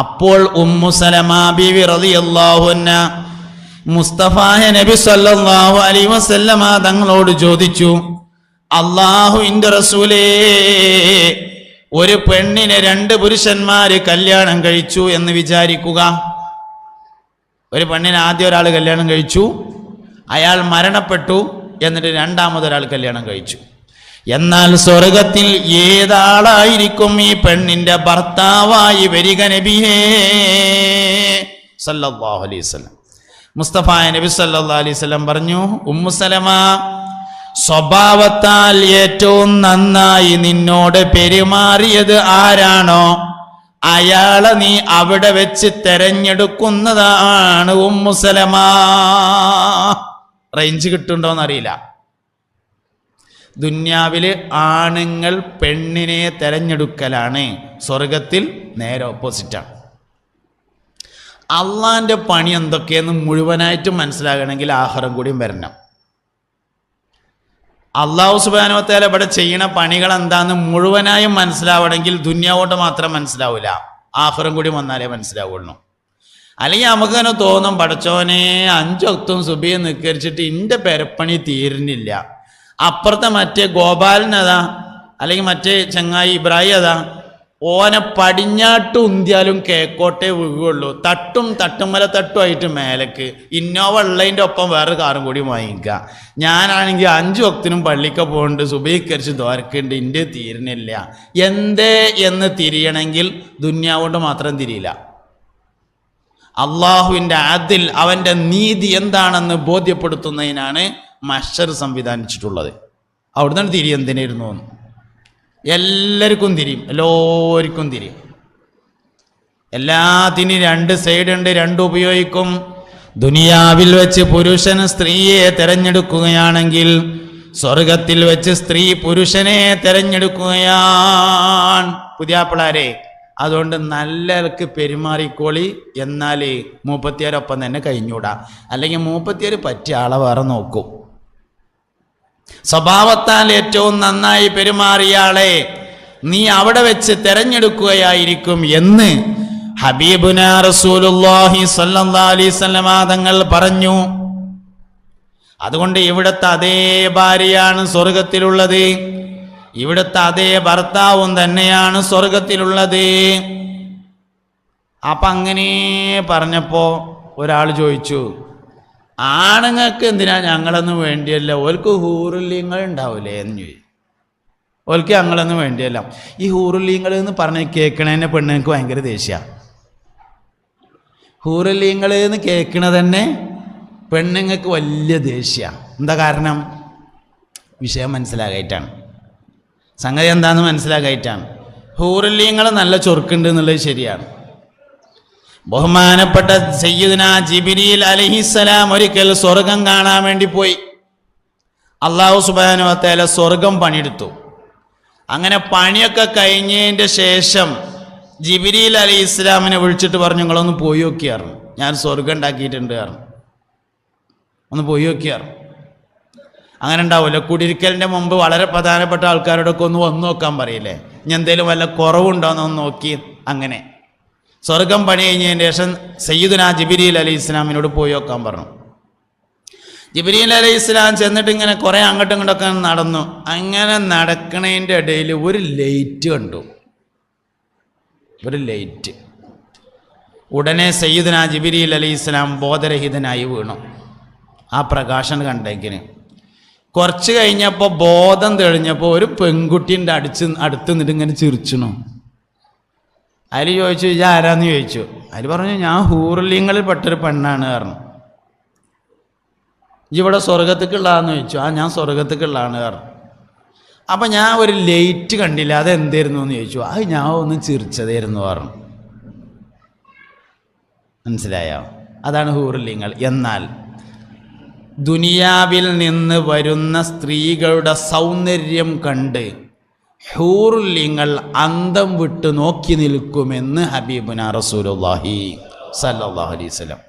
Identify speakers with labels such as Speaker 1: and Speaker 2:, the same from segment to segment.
Speaker 1: അപ്പോൾ ഉമ്മു സലമ ബീവി റളിയല്ലാഹു അൻഹ മുസ്തഫായ നബി സല്ലല്ലാഹു അലൈഹി വസല്ലമ തങ്ങളോട് ചോദിച്ചു, അല്ലാഹുവിന്റെ റസൂലേ, ഒരു പെണ്ണിനെ 2 പുരുഷന്മാര് കല്യാണം കഴിച്ചു എന്ന് വിചാരിക്കുക. ഒരു പെണ്ണിനെ ആദ്യം ഒരാൾ കല്യാണം കഴിച്ചു, അയാൾ മരണപ്പെട്ടു, എന്നിട്ട് രണ്ടാമതൊരാൾ കല്യാണം കഴിച്ചു. എന്നാൽ സ്വർഗത്തിൽ ഏതാളായിരിക്കും ഈ പെണ്ണിന്റെ ഭർത്താവായി വരിക നബിയേ സല്ലല്ലാഹു അലൈഹി വസല്ലം? മുസ്തഫായ നബി സല്ലല്ലാഹു അലൈഹി വസല്ലം പറഞ്ഞു, ഉമ്മു സലമ, സ്വഭാവത്താൽ ഏറ്റവും നന്നായി നിന്നോട് പെരുമാറിയത് ആരാണോ അയാളെ നീ അവിടെ വെച്ച് തെരഞ്ഞെടുക്കുന്നതാണ് ഉമ്മു സലമ. റേഞ്ച് കിട്ടുണ്ടോന്നറിയില്ല. ദുന്യാവില് ആണുങ്ങൾ പെണ്ണിനെ തെരഞ്ഞെടുക്കലാണ്, സ്വർഗത്തിൽ നേരെ ഓപ്പോസിറ്റാണ്. അള്ളാന്റെ പണി എന്തൊക്കെയെന്ന് മുഴുവനായിട്ടും മനസ്സിലാകണമെങ്കിൽ ആഖിറം കൂടിയും വരണം. അള്ളാഹു സുബ്ഹാനഹു വ തആല ഇവിടെ ചെയ്യണ പണികൾ എന്താന്ന് മുഴുവനായും മനസ്സിലാവണമെങ്കിൽ ദുന്യാവോട്ട് മാത്രം മനസ്സിലാവില്ല, ആഖിറം കൂടി വന്നാലേ മനസ്സിലാവുള്ളൂ. അല്ലെങ്കിൽ നമുക്ക് തന്നെ തോന്നും, പടച്ചോനെ 5 വക്തും സുബഹി നിസ്കരിച്ചിട്ട് ഇന്റെ പെരപ്പണി തീരുന്നില്ല, അപ്പുറത്തെ മറ്റേ ഗോപാലനതാ അല്ലെങ്കിൽ മറ്റേ ചങ്ങായി ഇബ്രാഹിം അതാ, ഓനെ പടിഞ്ഞാട്ട് ഉന്തിയാലും കേക്കോട്ടേ വീഴുള്ളൂ, തട്ടുമല തട്ടുമായിട്ട് മേലേക്ക് ഇന്നോവ ഉള്ളതിൻ്റെ ഒപ്പം വേറെ കാറും കൂടി വാങ്ങിക്കുക. ഞാനാണെങ്കിൽ 5 വക്തിനും പള്ളിക്ക് പോകുന്നുണ്ട്, സുബഹിക്കരിച്ച് ദ്വാരക്കുണ്ട്, ഇൻ്റെ തീരുന്നില്ല. എന്തേ എന്ന് തിരിയണമെങ്കിൽ ദുന്യാവോണ്ട് മാത്രം തിരിയില്ല. അള്ളാഹുവിൻ്റെ അതിൽ, അവൻ്റെ നീതി എന്താണെന്ന് ബോധ്യപ്പെടുത്തുന്നതിനാണ് മഹ്ശർ സംവിധാനിച്ചിട്ടുള്ളത്. അവിടുന്ന് തിരി എന്തിനായിരുന്നു? എല്ലാവർക്കും തിരിയും, എല്ലാവർക്കും തിരിയും. എല്ലാത്തിനും 2 സൈഡുണ്ട്, 2 ഉപയോഗിക്കും. ദുനിയാവിൽ വെച്ച് പുരുഷൻ സ്ത്രീയെ തെരഞ്ഞെടുക്കുകയാണെങ്കിൽ സ്വർഗത്തിൽ വെച്ച് സ്ത്രീ പുരുഷനെ തെരഞ്ഞെടുക്കുകയാണ്. പുതിയാപ്പിളാരെ, അതുകൊണ്ട് നല്ലവർക്ക് പെരുമാറിക്കോളി, എന്നാൽ മൂപ്പത്തിയാരൊപ്പം തന്നെ കഴിഞ്ഞൂടാ, അല്ലെങ്കിൽ മൂപ്പത്തിയാർ പറ്റിയ ആളെ വേറെ നോക്കും. സ്വഭാവത്താൽ ഏറ്റവും നന്നായി പെരുമാറിയാളെ നീ അവിടെ വെച്ച് തെരഞ്ഞെടുക്കുകയായിരിക്കും എന്ന് ഹബീബുന റസൂലുള്ളാഹി സ്വല്ലല്ലാഹു അലൈഹി വസല്ലം തങ്ങൾ പറഞ്ഞു. അതുകൊണ്ട് ഇവിടുത്തെ അതേ ഭാര്യയാണ് സ്വർഗത്തിലുള്ളത്, ഇവിടുത്തെ അതേ ഭർത്താവും തന്നെയാണ് സ്വർഗത്തിലുള്ളത്. അപ്പം അങ്ങനെ പറഞ്ഞപ്പോ ഒരാൾ ചോദിച്ചു, ആണുങ്ങൾക്ക് എന്തിനാ ഞങ്ങളൊന്നും വേണ്ടിയല്ല, ഓൽക്ക് ഹൂറുല്യങ്ങൾ ഉണ്ടാവില്ലേ എന്ന് ചോദിച്ചു. ഓൽക്ക് ഞങ്ങളൊന്നും വേണ്ടിയല്ല. ഈ ഹൂറുല്യങ്ങൾ എന്ന് പറഞ്ഞ് കേൾക്കണതന്നെ പെണ്ണുങ്ങൾക്ക് ഭയങ്കര ദേഷ്യ. ഹൂറുല്യങ്ങൾ എന്ന് കേൾക്കണത് തന്നെ പെണ്ണുങ്ങൾക്ക് വലിയ ദേഷ്യ. എന്താ കാരണം? വിഷയം മനസ്സിലാകായിട്ടാണ്, സംഗതി എന്താണെന്ന് മനസ്സിലാകായിട്ടാണ്. ഹൂറുല്യങ്ങൾ നല്ല ചൊറുക്കുണ്ട് എന്നുള്ളത് ശരിയാണ്. ബഹുമാനപ്പെട്ട സയ്യിദുനാ ജിബ്രീൽ അലൈഹിസ്സലാം ഒരിക്കൽ സ്വർഗം കാണാൻ വേണ്ടി പോയി. അല്ലാഹു സുബ്ഹാനഹു വ തആല സ്വർഗം പണിയെടുത്തു. അങ്ങനെ പണിയൊക്കെ കഴിഞ്ഞതിൻ്റെ ശേഷം ജിബ്രീൽ അലൈഹിസ്സലാമിനെ വിളിച്ചിട്ട് പറഞ്ഞു, നിങ്ങളൊന്ന് പോയി നോക്കിയായിരുന്നു, ഞാൻ സ്വർഗം ഉണ്ടാക്കിയിട്ടുണ്ട് പറഞ്ഞു, ഒന്ന് പോയി നോക്കിയായിരുന്നു. അങ്ങനെ ഉണ്ടാവുമല്ലോ, കുടിരിക്കലിൻ്റെ മുമ്പ് വളരെ പ്രധാനപ്പെട്ട ആൾക്കാരോടൊക്കെ ഒന്ന് വന്നു നോക്കാൻ പറയില്ലേ, ഇനി എന്തെങ്കിലും വല്ല കുറവുണ്ടോയെന്ന് ഒന്ന് നോക്കി. അങ്ങനെ സ്വർഗം പണി കഴിഞ്ഞതിന് ശേഷം സയ്യിദുനാ ജിബ്രീൽ അലൈഹിസ്സലാമിനോട് പോയി നോക്കാൻ പറഞ്ഞു. ജിബ്രീൽ അലൈഹിസ്സലാം ചെന്നിട്ട് ഇങ്ങനെ കുറേ അങ്ങോട്ടും ഇങ്ങോട്ടൊക്കെ നടന്നു. അങ്ങനെ നടക്കണതിൻ്റെ ഇടയിൽ ഒരു ലൈറ്റ് കണ്ടു, ഒരു ലൈറ്റ്. ഉടനെ സയ്യിദുനാ ജിബ്രീൽ അലൈഹിസ്സലാം ബോധരഹിതനായി വീണു. ആ പ്രകാശം കണ്ടേക്കിന് കുറച്ച് കഴിഞ്ഞപ്പോൾ ബോധം തെളിഞ്ഞപ്പോൾ ഒരു പെൺകുട്ടീൻ്റെ അടുത്ത് നിന്നിട്ട് ഇങ്ങനെ ചിരിച്ചണു. അതിൽ ചോദിച്ചു, ഇത് ആരാന്ന് ചോദിച്ചു. അതിൽ പറഞ്ഞു, ഞാൻ ഹൂറുല്യങ്ങളിൽ പെട്ടൊരു പെണ്ണാണ് പറഞ്ഞു. ഇവിടെ സ്വർഗത്തേക്കുള്ളതാന്ന് ചോദിച്ചു. ആ, ഞാൻ സ്വർഗത്തേക്കുള്ളതാണ് പറഞ്ഞു. അപ്പം ഞാൻ ഒരു ലൈറ്റ് കണ്ടില്ല, അതെന്തായിരുന്നു എന്ന് ചോദിച്ചു. അത് ഞാൻ ഒന്ന് ചിരിച്ചതായിരുന്നു പറഞ്ഞു. മനസ്സിലായോ? അതാണ് ഹൂറുല്യങ്ങൾ. എന്നാൽ ദുനിയാവിൽ നിന്ന് വരുന്ന സ്ത്രീകളുടെ സൗന്ദര്യം കണ്ട് ഹൂറുല്യങ്ങൾ അന്തം വിട്ട് നോക്കി നിൽക്കുമെന്ന് ഹബീബുനാ റസൂലുള്ളാഹി സല്ലല്ലാഹു അലൈഹി വസല്ലം.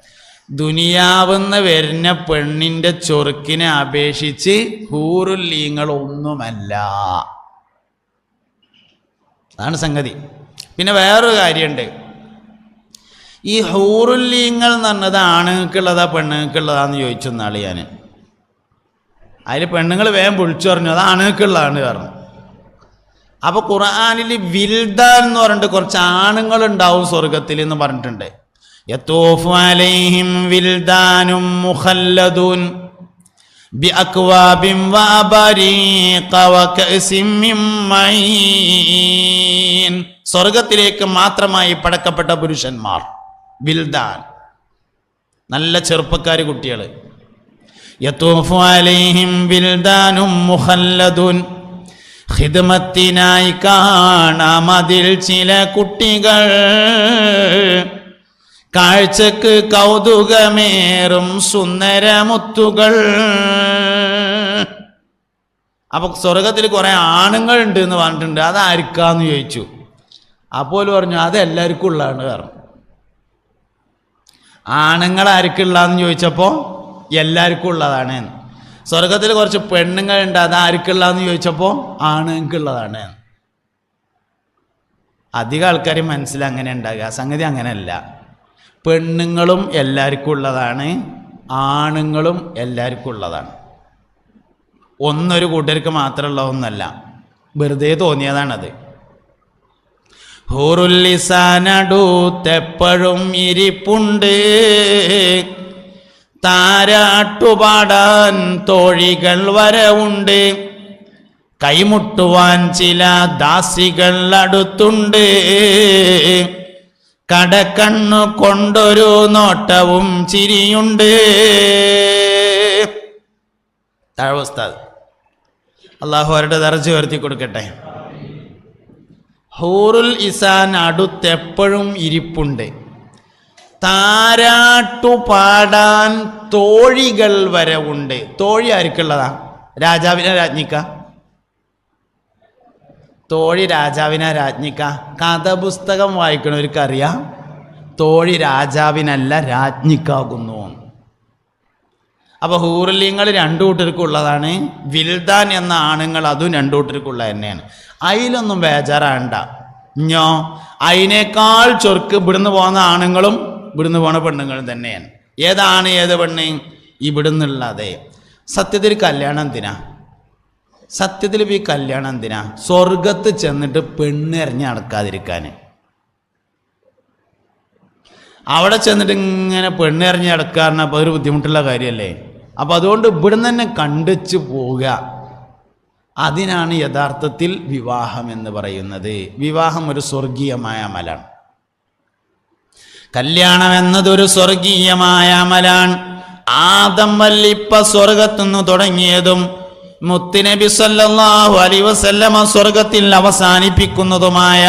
Speaker 1: ദുനിയാവെന്ന് വരുന്ന പെണ്ണിൻ്റെ ചൊറുക്കിനെ അപേക്ഷിച്ച് ഹൂറുല്യങ്ങൾ ഒന്നുമല്ല. അതാണ് സംഗതി. പിന്നെ വേറൊരു കാര്യമുണ്ട്, ഈ ഹൂറുല്ലീങ്ങൾ എന്ന് പറഞ്ഞത് ആണുങ്ങൾക്കുള്ളതാ പെണ്ണുങ്ങൾക്കുള്ളതാന്ന് ചോദിച്ചു നാളെ ഞാൻ. അതിൽ പെണ്ണുങ്ങൾ വേഗം വിളിച്ചു പറഞ്ഞു അത് ആണുങ്ങൾക്കുള്ളതാണ് പറഞ്ഞു. അപ്പോൾ ഖുർആനിൽ വിൽദാൻ എന്ന് പറഞ്ഞിട്ട് കുറച്ച് ആണുങ്ങളുണ്ടാവും സ്വർഗത്തിൽ എന്ന് പറഞ്ഞിട്ടുണ്ട്. യതൂഫു അലൈഹിം വിൽദാനും മുഖല്ലദൂൻ ബിഅക്വാബിൻ വഅബരീഖ വകഅസിൻ മിൻ മഈൻ. സ്വർഗത്തിലേക്ക് മാത്രമായി പടക്കപ്പെട്ട പുരുഷന്മാർ വിൽദാൻ, നല്ല ചെറുപ്പക്കാർ കുട്ടികൾ. യതൂഫു അലൈഹിം വിൽദാനും മുഖല്ലദൂൻ. ഖിദ്മത്തിനായി കാണാം അതിൽ ചില കുട്ടികൾ, കാഴ്ചക്ക് കൗതുകമേറും സുന്ദരമുത്തുകൾ. അപ്പൊ സ്വർഗത്തിൽ കുറെ ആണുങ്ങൾ ഉണ്ട് എന്ന് പറഞ്ഞിട്ടുണ്ട്. അതാർക്കാന്ന് ചോദിച്ചു. അപ്പോൾ പറഞ്ഞു അത് എല്ലാവർക്കും ഉള്ളതാണ് പറഞ്ഞു. ആണുങ്ങൾ ആർക്കുള്ളതെന്ന് ചോദിച്ചപ്പോൾ എല്ലാവർക്കും ഉള്ളതാണ്. സ്വർഗത്തിൽ കുറച്ച് പെണ്ണുങ്ങളുണ്ട്, അത് ആർക്കുള്ളതെന്ന് ചോദിച്ചപ്പോൾ ആണുങ്ങൾക്കുള്ളതാണ്. അധികം ആൾക്കാർ മനസ്സിലങ്ങനെ ഉണ്ടാകുക. സംഗതി അങ്ങനെയല്ല. പെണ്ണുങ്ങളും എല്ലാവർക്കും ഉള്ളതാണ്, ആണുങ്ങളും എല്ലാവർക്കും ഉള്ളതാണ്. ഒന്നൊരു കൂട്ടർക്ക് മാത്രമുള്ള ഒന്നല്ല, വെറുതെ തോന്നിയതാണത്. ഹൂറുല്ലിസാനടുത്തെപ്പോഴും ഇരിപ്പുണ്ട്, താരാട്ടുപാടാൻ തോഴികൾ വരവുണ്ട്, കൈമുട്ടുവാൻ ചില ദാസികൾ അടുത്തുണ്ട്, കടക്കണ്ണു കൊണ്ടൊരു നോട്ടവും ചിരിയുണ്ട്. താഴ്വസ്താദ് അള്ളാഹു അവരുടെ ദർജ ഉയർത്തി കൊടുക്കട്ടെ. ഹൂറുൽ ഇസാൻ അടുത്തെപ്പോഴും ഇരിപ്പുണ്ട്, താരാട്ടു പാടാൻ തോഴികൾ വരവുണ്ട്. തോഴി ആർക്കുള്ളതാ? രാജാവിനെ രാജ്ഞിക്ക. തോഴി രാജാവിനെ രാജ്ഞിക്ക. കഥപുസ്തകം വായിക്കണവർക്കറിയാം തോഴി രാജാവിനല്ല രാജ്ഞിക്കാകുന്നു. അപ്പൊ ഹൂറുല്യങ്ങൾ രണ്ടു കൂട്ടർക്കുള്ളതാണ്. വിൽദാൻ എന്ന ആണുങ്ങൾ അതും രണ്ടു കൂട്ടർക്കുള്ള തന്നെയാണ്. അതിലൊന്നും ബേജാറാണ്ട. ഇഞ്ഞോ അതിനേക്കാൾ ചൊർക്ക് ഇവിടുന്ന് പോകുന്ന ആണുങ്ങളും ഇവിടുന്ന് പോണ പെണ്ണുങ്ങളും തന്നെയാണ്. ഏതാണ് ഏത് പെണ്ണ്? ഇവിടുന്നുള്ളതേ. സത്യത്തിൽ കല്യാണം എന്തിനാ? സത്യത്തിൽ ഈ കല്യാണം എന്തിനാ? സ്വർഗത്ത് ചെന്നിട്ട് പെണ്ണ് എറിഞ്ഞ് നടക്കാതിരിക്കാൻ. അവിടെ ചെന്നിട്ട് ഇങ്ങനെ പെണ്ണ് എറിഞ്ഞ് നടക്കാറിന് അപ്പോൾ ഒരു ബുദ്ധിമുട്ടുള്ള കാര്യമല്ലേ. അപ്പം അതുകൊണ്ട് ഇവിടുന്ന് തന്നെ കണ്ടുവച്ച് പോവുക. അതിനാണ് യഥാർത്ഥത്തിൽ വിവാഹം എന്ന് പറയുന്നത്. വിവാഹം ഒരു സ്വർഗീയമായ അമലാണ്. കല്യാണം എന്നതൊരു സ്വർഗീയമായ അമലാണ്. ആദം വല്ലിപ്പ സ്വർഗത്തുനിന്ന് തുടങ്ങിയതും മുത്തുനബി സല്ലല്ലാഹു അലൈഹി വസല്ലമ സ്വർഗത്തിൽ അവസാനിപ്പിക്കുന്നതുമായ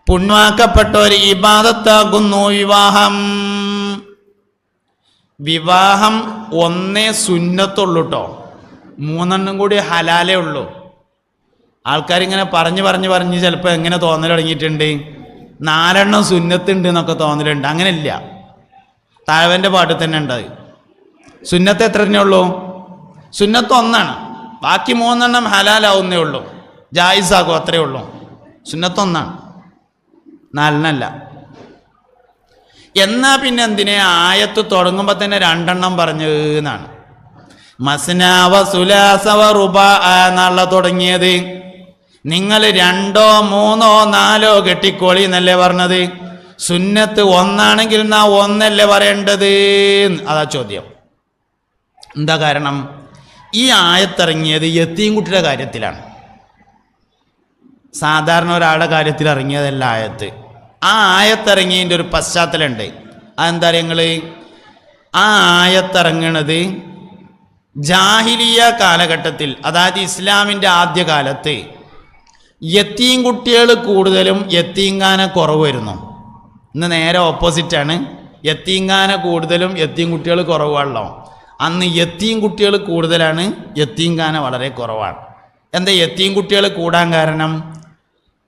Speaker 1: പുണ്യമാക്കപ്പെട്ട ഒരു ഇബാദത്താകുന്നു വിവാഹം. വിവാഹം ഒന്നേ സുന്നത്തുള്ളൂ കേട്ടോ, മൂന്നെണ്ണം കൂടി ഹലാലേ ഉള്ളൂ. ആൾക്കാരിങ്ങനെ പറഞ്ഞ് ചിലപ്പോൾ എങ്ങനെ തോന്നൽ തുടങ്ങിയിട്ടുണ്ട്, 4 സുന്നത്തുണ്ട് എന്നൊക്കെ തോന്നലുണ്ട്. അങ്ങനെയില്ല. താഴവൻ്റെ പാട്ടിൽ തന്നെ ഉണ്ട്. സുന്നത്ത് എത്ര തന്നെ ഉള്ളൂ? സുന്നത്ത് 1, ബാക്കി 3 ഹലാലാവുന്നേ ഉള്ളൂ, ജായിസാകും, അത്രേ ഉള്ളൂ. സുന്നത്ത് 1, 4 എന്നാ പിന്നെ എന്തിനെ ആയത്ത് തുടങ്ങുമ്പോൾ തന്നെ 2 പറഞ്ഞു എന്നാണ്. മസ്ന വ സുലാസ വ റുബാ എന്നുള്ള തുടങ്ങിയത്. നിങ്ങൾ 2, 3, 4 കെട്ടിക്കോളി എന്നല്ലേ പറഞ്ഞത്. സുന്നത്ത് 1 നാ 1 പറയേണ്ടത്? അതാ ചോദ്യം. എന്താ കാരണം? ഈ ആയത്തിറങ്ങിയത് യത്തീംകുട്ടിയുടെ കാര്യത്തിലാണ്. സാധാരണ ഒരാളുടെ കാര്യത്തിൽ ഇറങ്ങിയതല്ല ആയത്ത്. ആ ആയത്തിറങ്ങിയതിൻ്റെ ഒരു പശ്ചാത്തലമുണ്ട്. അതെന്താ നിങ്ങൾ? ആ ആയത്തിറങ്ങണത് ജാഹിലിയ കാലഘട്ടത്തിൽ, അതായത് ഇസ്ലാമിൻ്റെ ആദ്യകാലത്ത് യത്തീം കുട്ടികൾ കൂടുതലും യത്തീംഖാന കുറവ് വരുന്നു. ഇന്ന് നേരെ ഓപ്പോസിറ്റാണ്. യത്തീംഖാന കൂടുതലും യത്തീം കുട്ടികൾ കുറവാണല്ലോ. അന്ന് യത്തീം കുട്ടികൾ കൂടുതലാണ്, യത്തീംഖാന വളരെ കുറവാണ്. എന്താ യത്തീം കുട്ടികൾ കൂടാൻ കാരണം?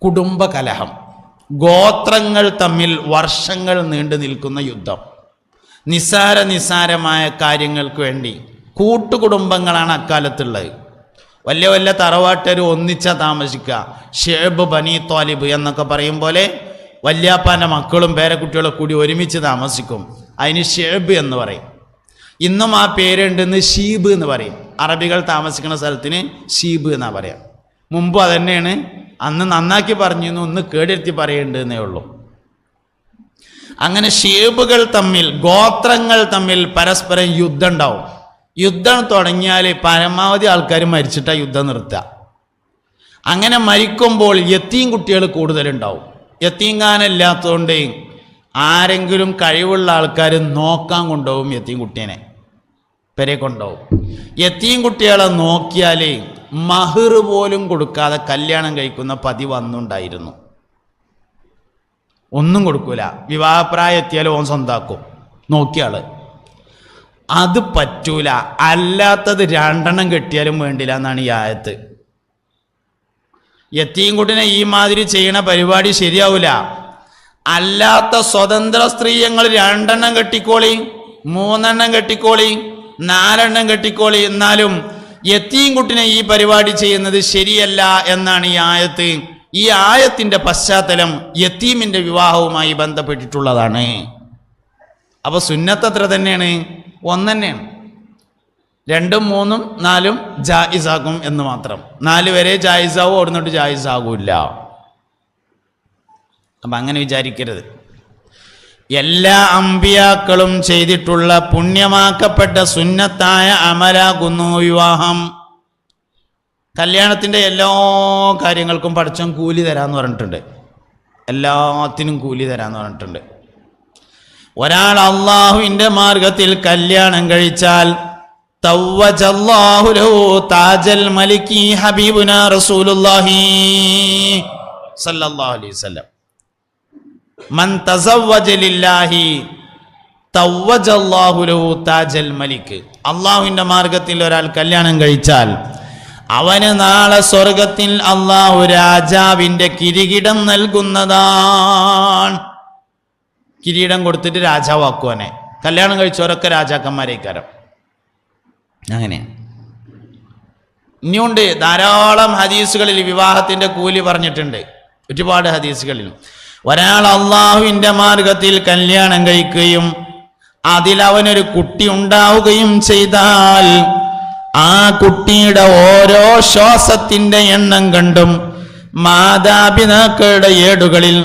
Speaker 1: കുടുംബ കലഹം, ഗോത്രങ്ങൾ തമ്മിൽ വർഷങ്ങൾ നീണ്ടു നിൽക്കുന്ന യുദ്ധം, നിസ്സാരമായ കാര്യങ്ങൾക്ക് വേണ്ടി. കൂട്ടുകുടുംബങ്ങളാണ് അക്കാലത്തുള്ളത്. വലിയ വലിയ തറവാട്ടർ ഒന്നിച്ചാ താമസിക്കുക. ഷേബ് ബനി ത്വാലിബ് എന്നൊക്കെ പറയും പോലെ വല്യാപ്പാൻ്റെ മക്കളും പേരക്കുട്ടികളും കൂടി ഒരുമിച്ച് താമസിക്കും. അതിന് ഷേബ് എന്ന് പറയും. ഇന്നും ആ പേരുണ്ടെന്ന് ഷീബ് എന്ന് പറയും. അറബികൾ താമസിക്കുന്ന സ്ഥലത്തിന് ഷീബ് എന്നാ പറയാം. മുമ്പ് അതന്നെയാണ്. അന്ന് നന്നാക്കി പറഞ്ഞിരുന്നു, ഒന്ന് കേടെടുത്തി പറയേണ്ടതെന്നേ ഉള്ളൂ. അങ്ങനെ ഷേബുകൾ തമ്മിൽ, ഗോത്രങ്ങൾ തമ്മിൽ പരസ്പരം യുദ്ധം ഉണ്ടാവും. യുദ്ധം തുടങ്ങിയാൽ പരമാവധി ആൾക്കാർ മരിച്ചിട്ടാണ് യുദ്ധം നിർത്തുക. അങ്ങനെ മരിക്കുമ്പോൾ യത്തീം കുട്ടികൾ കൂടുതലുണ്ടാവും. യത്തീംഖാനില്ലാത്തതുകൊണ്ട് ആരെങ്കിലും കഴിവുള്ള ആൾക്കാർ നോക്കാൻ കൊണ്ടുപോകും. യത്തീം കുട്ടീനെ പെരെ കൊണ്ടുപോകും. യത്തീം കുട്ടികളെ നോക്കിയാൽ മഹർ പോലും കൊടുക്കാതെ കല്യാണം കഴിക്കുന്ന പതിവ് അന്നുണ്ടായിരുന്നു. ഒന്നും കൊടുക്കൂല. വിവാഹപ്രായം എത്തിയാലും ഓൻ സ്വന്താക്കും നോക്കിയാള്. അത് പറ്റൂല. അല്ലാത്തത് 2 കെട്ടിയാലും വേണ്ടില്ല എന്നാണ് ഈ ആയത്ത്. യത്തീംകുട്ടിനെ ഈ മാതിരി ചെയ്യണ പരിപാടി ശരിയാവൂല. അല്ലാത്ത സ്വതന്ത്ര സ്ത്രീയങ്ങൾ 2 കെട്ടിക്കോളി, 3 കെട്ടിക്കോളി, 4 കെട്ടിക്കോളി. എന്നാലും യത്തീംകുട്ടിനെ ഈ പരിപാടി ചെയ്യുന്നത് ശരിയല്ല എന്നാണ് ഈ ആയത്ത്. ഈ ആയത്തിന്റെ പശ്ചാത്തലം യത്തീമിന്റെ വിവാഹവുമായി ബന്ധപ്പെട്ടിട്ടുള്ളതാണ്. അപ്പൊ സുന്നത്ത് എത്ര തന്നെയാണ്? 1 തന്നെയാണ്. 2, 3, 4 ജായിസാകും എന്ന് മാത്രം. 4 വരെ ജായിസാവും, അവിടുന്നോട്ട് ജായിസാകൂല്ല. അപ്പം അങ്ങനെ വിചാരിക്കരുത്. എല്ലാ അമ്പിയാക്കളും ചെയ്തിട്ടുള്ള പുണ്യമാക്കപ്പെട്ട സുന്നത്തായ അമലാകുന്നു വിവാഹം. കല്യാണത്തിൻ്റെ എല്ലാ കാര്യങ്ങൾക്കും പടച്ചോൻ കൂലി തരാമെന്ന് പറഞ്ഞിട്ടുണ്ട്. എല്ലാത്തിനും കൂലി തരാമെന്ന് പറഞ്ഞിട്ടുണ്ട്. ഒരാൾ അള്ളാഹുവിൻ്റെ മാർഗത്തിൽ കല്യാണം കഴിച്ചാൽ തവ്വജല്ലാഹു ലഹു താജൽ മലിക്കി ഹബീബുനാ റസൂലുള്ളാഹി സല്ലല്ലാഹു അലൈഹി വസല്ലം മൻ തസവ്വജ ലില്ലാഹി തവ്വജല്ലാഹു ലഹു താജൽ മലിക്. അള്ളാഹുവിൻ്റെ മാർഗത്തിൽ ഒരാൾ കല്യാണം കഴിച്ചാൽ അവന് നാളെ സ്വർഗത്തിൽ അള്ളാഹു രാജാവിൻ്റെ കിരീടം നൽകുന്നതാണ്. കിരീടം കൊടുത്തിട്ട് രാജാവാക്കുവനെ. കല്യാണം കഴിച്ചവരൊക്കെ രാജാക്കന്മാരേക്കാരം. അങ്ങനെ ഇനിയുണ്ട് ധാരാളം ഹദീസുകളിൽ വിവാഹത്തിന്റെ കൂലി പറഞ്ഞിട്ടുണ്ട്. ഒരുപാട് ഹദീസുകളിൽ ഒരാൾ അള്ളാഹുവിൻ്റെ മാർഗത്തിൽ കല്യാണം കഴിക്കുകയും അതിൽ അവനൊരു കുട്ടി ഉണ്ടാവുകയും ചെയ്താൽ ആ കുട്ടിയുടെ ഓരോ ശ്വാസത്തിന്റെ എണ്ണം കണ്ടും മാതാപിതാക്കളുടെ ഏടുകളിൽ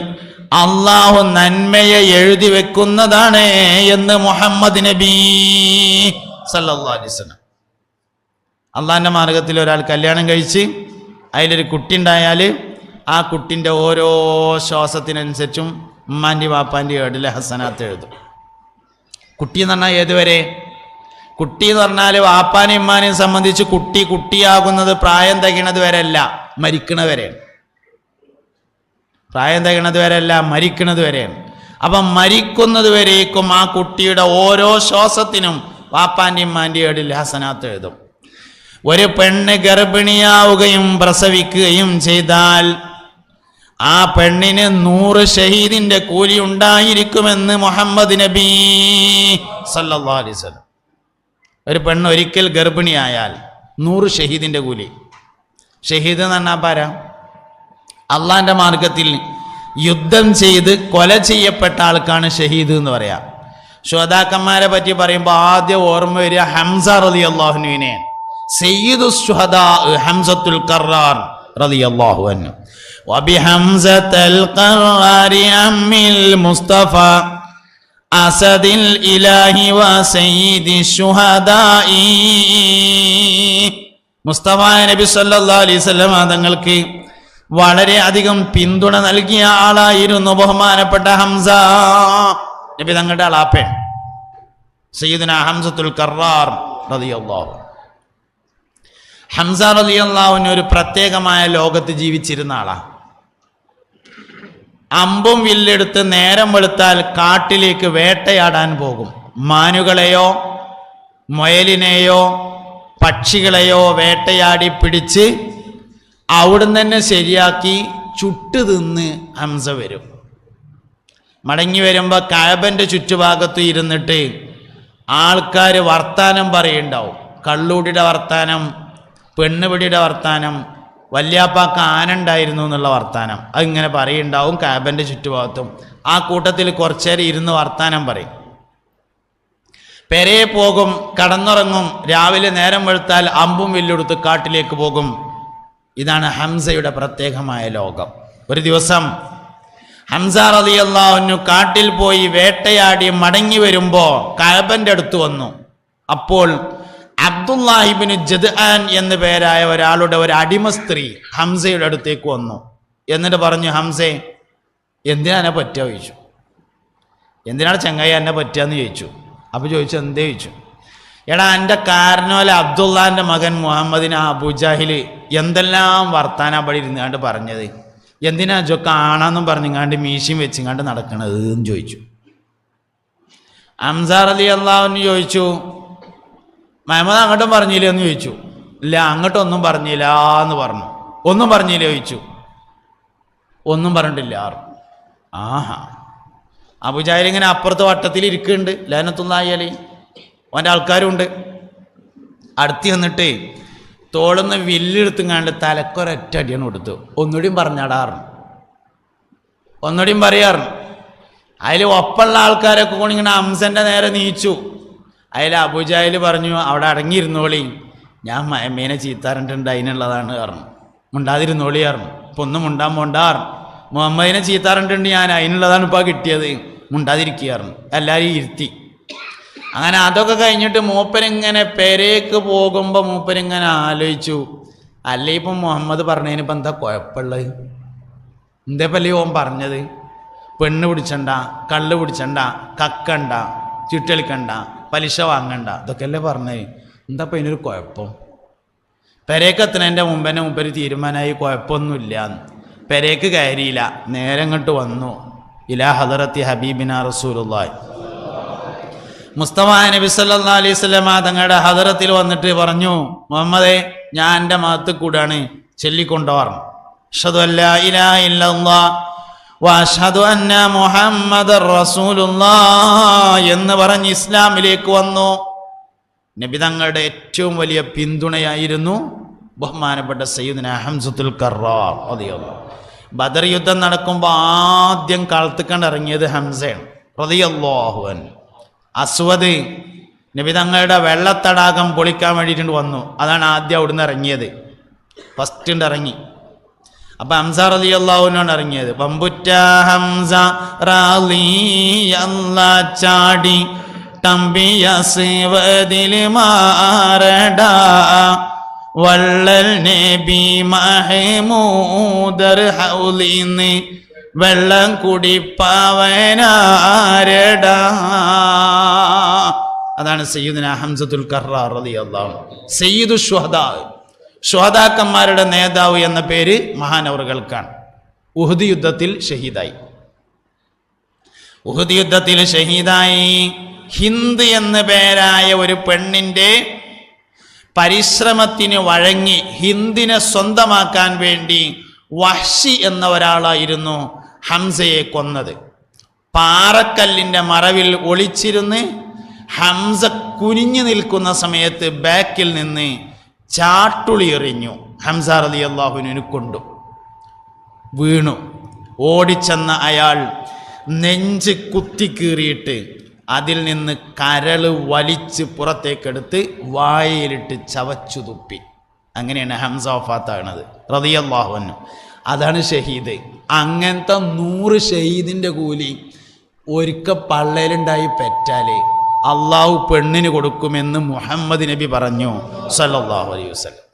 Speaker 1: അള്ളാഹു നന്മയെ എഴുതി വെക്കുന്നതാണ് എന്ന് മുഹമ്മദ് നബി സല്ലല്ലാഹു അലൈഹി വസല്ലം. അള്ളാഹിൻ്റെ മാർഗത്തിൽ ഒരാൾ കല്യാണം കഴിച്ച് അതിലൊരു കുട്ടി ഉണ്ടായാൽ ആ കുട്ടിൻ്റെ ഓരോ ശ്വാസത്തിനനുസരിച്ചും ഉമ്മാൻ്റെ വാപ്പാൻ്റെ ഏടിലെ ഹസനാത്ത് എഴുതും. കുട്ടി എന്ന് പറഞ്ഞാൽ ഏതുവരെ? കുട്ടി എന്ന് പറഞ്ഞാൽ വാപ്പാനെയും ഉമ്മാനെയും സംബന്ധിച്ച് കുട്ടി കുട്ടിയാകുന്നത് പ്രായം തികണത് വരെ അല്ല, മരിക്കണത് വരെയാണ്. പ്രായം തികണത് വരെ അല്ല, മരിക്കണത് വരെയാണ്. അപ്പം മരിക്കുന്നത് വരേക്കും ആ കുട്ടിയുടെ ഓരോ ശ്വാസത്തിനും വാപ്പാൻ്റെ ഉമ്മാൻ്റെ ഏടിൽ ഹസനാത്ത് എഴുതും. ഒരു പെണ്ണ് ഗർഭിണിയാവുകയും പ്രസവിക്കുകയും ചെയ്താൽ ആ പെണ്ണിന് 100 ഷഹീദിന്റെ കൂലി ഉണ്ടായിരിക്കുമെന്ന് മുഹമ്മദ് നബി സല്ലല്ലാഹു അലൈഹി വസല്ലം. ഒരു പെണ്ണ് ഒരിക്കൽ ഗർഭിണിയായാൽ 100 ഷഹീദിന്റെ കൂലി. ഷഹീദ് എന്ന് പറഞ്ഞാൽ പാരാ? അള്ളാന്റെ മാർഗത്തിൽ യുദ്ധം ചെയ്ത് കൊല ചെയ്യപ്പെട്ട ആൾക്കാണ് ഷഹീദ് എന്ന് പറയാം. ശുഹദാക്കന്മാരെ പറ്റി പറയുമ്പോൾ ആദ്യം ഓർമ്മ വരിക ഹംസ റളിയല്ലാഹു അൻഹുവിനെ. സയ്യിദു ശുഹദാ ഹംസത്തുൽ ഖറാർ റളിയല്ലാഹു അൻഹു. വബിഹംസത്തുൽ ഖറാരി അമ്മിൽ മുസ്തഫ അസദിൽ ഇലാഹി വസയ്യിദി ശുഹദാഇ. മുസ്തഫ നബി സല്ലല്ലാഹു അലൈഹി വസല്ലം തങ്ങൾക്ക് വളരെ അധികം പിന്തുണ നൽകിയ ആളായിരുന്നു ബഹുമാനപ്പെട്ട ഹംസ നബി തങ്ങളുടെ ആളാപ്പൻ സയ്യിദുനാ ഹംസത്തുൽ ഖറാർ റളിയല്ലാഹു. ഹംസ റളിയല്ലാഹു അൻഹു ഒരു പ്രത്യേകമായ ലോകത്ത് ജീവിച്ചിരുന്ന ആളാണ്. അമ്പും വില്ലെടുത്ത് നേരം വെളുത്താൽ കാട്ടിലേക്ക് വേട്ടയാടാൻ പോകും. മാനുകളെയോ മുയലിനെയോ പക്ഷികളെയോ വേട്ടയാടി പിടിച്ച് അവിടുന്ന് തന്നെ ശരിയാക്കി ചുട്ടു തിന്ന് ഹംസ വരും. മടങ്ങി വരുമ്പോൾ കഅബന്റെ ചുറ്റുഭാഗത്ത് ഇരുന്നിട്ട് ആൾക്കാർ വർത്താനം പറയുണ്ടാവും. കള്ളൂടിയുടെ വർത്താനം, പെണ്ണുപിടിയുടെ വർത്താനം, വല്യാപ്പാക്ക് ആന ഉണ്ടായിരുന്നു എന്നുള്ള വർത്താനം അതിങ്ങനെ പറയുണ്ടാവും കാബൻ്റെ ചുറ്റുഭാഗത്തും. ആ കൂട്ടത്തിൽ കുറച്ചേരം ഇരുന്ന് വർത്താനം പറയും. പെരയെ പോകും, കടന്നുറങ്ങും, രാവിലെ നേരം വെളുത്താൽ അമ്പും വില്ലെടുത്ത് കാട്ടിലേക്ക് പോകും. ഇതാണ് ഹംസയുടെ പ്രത്യേകമായ ലോകം. ഒരു ദിവസം ഹംസ റളിയല്ലാഹു അൻഹു കാട്ടിൽ പോയി വേട്ടയാടി മടങ്ങി വരുമ്പോൾ കഅബന്റെ അടുത്ത് വന്നു. അപ്പോൾ അബ്ദുല്ലാഹിബ്നു ജദ്ആൻ എന്നു പേരായ ഒരാളുടെ ഒരു അടിമ സ്ത്രീ ഹംസയുടെ അടുത്തേക്ക് വന്നു. എന്നിട്ട് പറഞ്ഞു, ഹംസേ എന്തിനാ എന്നെ പറ്റുക ചോദിച്ചു. എന്തിനാണ് ചങ്ങായി എന്നെ പറ്റുകയെന്ന് ചോദിച്ചു. അപ്പോൾ ചോദിച്ചു, എന്തേ ചോദിച്ചു. എടാ, എൻ്റെ കാരണവല അബ്ദുള്ളാൻ്റെ മകൻ മുഹമ്മദിന് അബൂജാഹിൽ എന്തെല്ലാം വർത്താനപ്പടി ഇരുന്നാണ്ട് പറഞ്ഞത്, എന്തിനാ ജോ കാണാമെന്നും പറഞ്ഞിങ്ങാണ്ട് മീശയും വെച്ചിങ്ങാണ്ട് നടക്കണത് എന്ന് ചോദിച്ചു. ഹംസ റളിയല്ലാഹു അൻഹു ചോദിച്ചു, മുഹമ്മദ് അങ്ങോട്ടും പറഞ്ഞില്ല എന്ന് ചോദിച്ചു. ഇല്ല, അങ്ങോട്ടൊന്നും പറഞ്ഞില്ല എന്ന് പറഞ്ഞു. ഒന്നും പറഞ്ഞില്ല ചോദിച്ചു. ഒന്നും പറഞ്ഞിട്ടില്ല. ആഹാ, അബൂജാഹിൽ ഇങ്ങനെ അപ്പുറത്ത് വട്ടത്തിൽ ഇരിക്കുന്നുണ്ട്, ലഅനത്തുല്ലാഹി അലൈഹി, അവൻ്റെ ആൾക്കാരുണ്ട്. അടുത്ത് വന്നിട്ട് തോളുന്ന് വില്ലെടുത്തുങ്ങാണ്ട് തലക്കൊരൊറ്റ അടിയാണ് കൊടുത്തു. ഒന്നുകൂടിയും പറഞ്ഞാടാറുണ്ട്, ഒന്നുകൂടിയും പറയാറുണ്ട്. അതിൽ ഒപ്പമുള്ള ആൾക്കാരൊക്കെ കൂടി ഇങ്ങനെ ഹംസൻ്റെ നേരെ നീച്ചു. അതിൽ അബൂജാഹിൽ പറഞ്ഞു, അവിടെ അടങ്ങിയിരുന്നോളി, ഞാൻ മയമേനെ ചീത്താറിട്ടുണ്ട്, അതിനുള്ളതാണ് പറഞ്ഞു. മുണ്ടാതിരുന്നോളി പറഞ്ഞു. ഇപ്പം ഒന്നും മുണ്ടാൻ പോണ്ടാറ്, മുഹമ്മദിനെ ചീത്താറിട്ടുണ്ട് ഞാൻ, അതിനുള്ളതാണ് ഇപ്പോൾ കിട്ടിയത്, മുണ്ടാതിരിക്കുകയായിരുന്നു. എല്ലാവരും ഇരുത്തി. അങ്ങനെ അതൊക്കെ കഴിഞ്ഞിട്ട് മൂപ്പരിങ്ങനെ പെരേക്ക് പോകുമ്പോൾ മൂപ്പരിങ്ങനെ ആലോചിച്ചു, അല്ലേ ഇപ്പം മുഹമ്മദ് പറഞ്ഞതിന് ഇപ്പം എന്താ കുഴപ്പമുള്ളത്? എന്തേപ്പല്ലേ ഓൻ പറഞ്ഞത്? പെണ്ണ് പിടിച്ചണ്ട, കള്ള് പിടിച്ചണ്ട, കക്കണ്ട, ചുറ്റളിക്കണ്ട, പലിശ വാങ്ങണ്ട, ഇതൊക്കെ അല്ലേ പറഞ്ഞത്. എന്താ ഇപ്പം ഇതിനൊരു കുഴപ്പം? പെരേക്ക് എത്തുന്നതിൻ്റെ മുമ്പന്നെ മുമ്പര് തീരുമാനമായി കുഴപ്പമൊന്നുമില്ല. പെരേക്ക് കയറിയില്ല, നേരെ അങ്ങോട്ട് വന്നു. ഇലാ ഹദറത്തി ഹബീബിന റസൂലുള്ളാഹി മുസ്തഫ നബി സല്ലല്ലാഹു അലൈഹി വസല്ലം തങ്ങളുടെ ഹദറത്തിൽ വന്നിട്ട് പറഞ്ഞു, മുഹമ്മദേ, ഞാൻ എൻ്റെ മതത്തിൽ കൂടാണ്, ചൊല്ലിക്കൊണ്ടോർന്നു. അഷ്ഹദു അല്ലാ ഇലാഹ ഇല്ലല്ലാഹ് വഅഷ്ഹദു അന്ന മുഹമ്മദർ റസൂലുള്ളാഹ് എന്ന് പറഞ്ഞ് ഇസ്ലാമിലേക്ക് വന്നു. നബി തങ്ങളുടെ ഏറ്റവും വലിയ പിന്തുണയായിരുന്നു ബഹുമാനപ്പെട്ട സയ്യിദുനാ ഹംസത്തുൽ കർറാർ റളിയല്ലാഹു. ബദർ യുദ്ധം നടക്കുമ്പോൾ ആദ്യം കളത്തിക്കണ്ട് ഇറങ്ങിയത് ഹംസയാണ് റളിയല്ലാഹു അൻഹു. അസ്വദ് നബി തങ്ങളുടെ വെള്ളത്തടാകം പൊളിക്കാൻ വേണ്ടിയിട്ട് വന്നു. അതാണ് ആദ്യം അവിടുന്ന് ഇറങ്ങിയത്, ഫസ്റ്റ് ഇറങ്ങി. അപ്പം ഹംസ റളിയല്ലാഹു അൻഹു ഇറങ്ങിയത്. പമ്പുറ്റ ഹംസ റളിയല്ലാഹു ചാടി തമ്പിയ സിവദിൽ മാറടാ വള്ളൽ നബി മഹ്മൂദർ ഹൗലിന്ന് വെള്ളം കുടിപ്പവനാരടാ. അതാണ് സയ്യിദുനാ ഹംസത്തുൽ കർറാർ റളിയല്ലാഹു അൻഹു. സയ്യിദു ശുഹദാ, ശുഹദാക്കന്മാരുടെ നേതാവ് എന്ന പേര് മഹാനവറുകൾക്കാണ്. ഉഹദ് യുദ്ധത്തിൽ ഷഹീദായി. ഉഹദ് യുദ്ധത്തിൽ ഷഹീദായി. ഹിന്ദ് എന്ന പേരായ ഒരു പെണ്ണിൻ്റെ പരിശ്രമത്തിന് വഴങ്ങി ഹിന്ദിനെ സ്വന്തമാക്കാൻ വേണ്ടി വഹ്ശി എന്ന ഒരാളായിരുന്നു ഹംസയെ കൊന്നത്. പാറക്കല്ലിൻ്റെ മറവിൽ ഒളിച്ചിരുന്ന് ഹംസ കുനിഞ്ഞു നിൽക്കുന്ന സമയത്ത് ബാക്കിൽ നിന്ന് ചാട്ടുളി എറിഞ്ഞു. ഹംസ റളിയല്ലാഹു അൻഹു കൊണ്ടു വീണു. ഓടിച്ചെന്ന അയാൾ നെഞ്ച് കുത്തിക്കീറിയിട്ട് അതിൽ നിന്ന് കരള് വലിച്ച് പുറത്തേക്കെടുത്ത് വായയിലിട്ട് ചവച്ചു തുപ്പി. അങ്ങനെയാണ് ഹംസ വഫാത്താകുന്നത് റളിയല്ലാഹു അൻഹു. അതാണ് ഷഹീദ്. അങ്ങനത്തെ 100 ഷഹീദിൻ്റെ കൂലി ഒരിക്കൽ പള്ളയിലുണ്ടായി പെറ്റാല് അള്ളാഹു പെണ്ണിന് കൊടുക്കുമെന്ന് മുഹമ്മദ് നബി പറഞ്ഞു സല്ലല്ലാഹു അലൈഹി വസല്ലം.